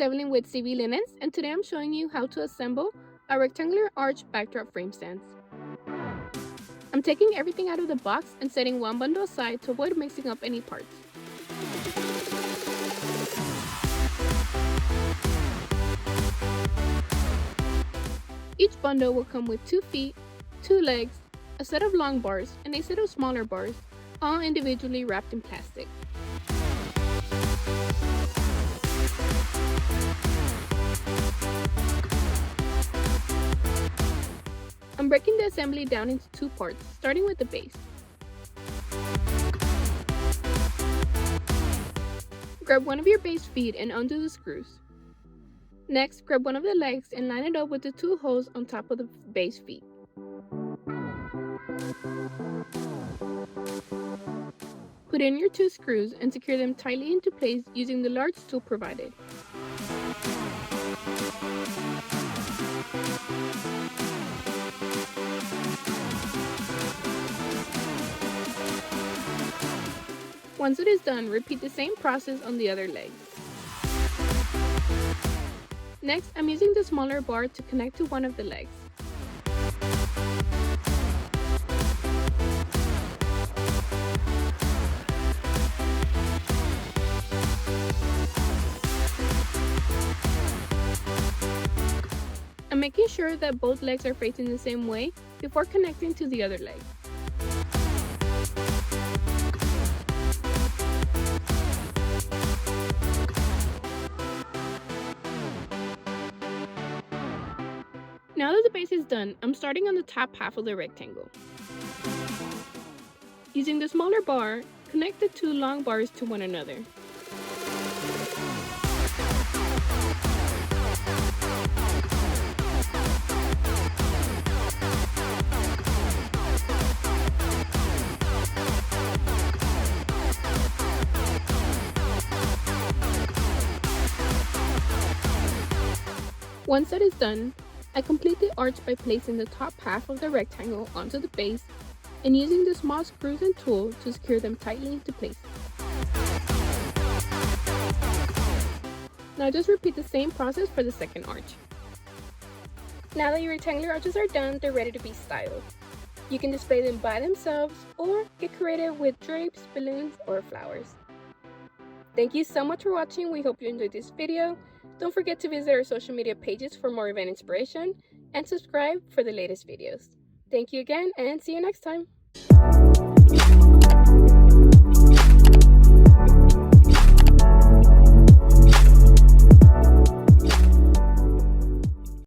Evelyn with CB Linens, and today I'm showing you how to assemble a rectangular arch backdrop frame stands. I'm taking everything out of the box and setting one bundle aside to avoid mixing up any parts. Each bundle will come with 2 feet, 2 legs, a set of long bars, and a set of smaller bars, all individually wrapped in plastic. I'm breaking the assembly down into 2 parts, starting with the base. Grab one of your base feet and undo the screws. Next, grab one of the legs and line it up with the 2 holes on top of the base feet. Put in your 2 screws and secure them tightly into place using the large tool provided. Once it is done, repeat the same process on the other leg. Next, I'm using the smaller bar to connect to one of the legs. I'm making sure that both legs are facing the same way before connecting to the other leg. Now that the base is done, I'm starting on the top half of the rectangle. Using the smaller bar, connect the 2 long bars to one another. Once that is done, I complete the arch by placing the top half of the rectangle onto the base and using the small screws and tool to secure them tightly into place. Now just repeat the same process for the second arch. Now that your rectangular arches are done, they're ready to be styled. You can display them by themselves or get creative with drapes, balloons, or flowers. Thank you so much for watching. We hope you enjoyed this video. Don't forget to visit our social media pages for more event inspiration and subscribe for the latest videos. Thank you again and see you next time.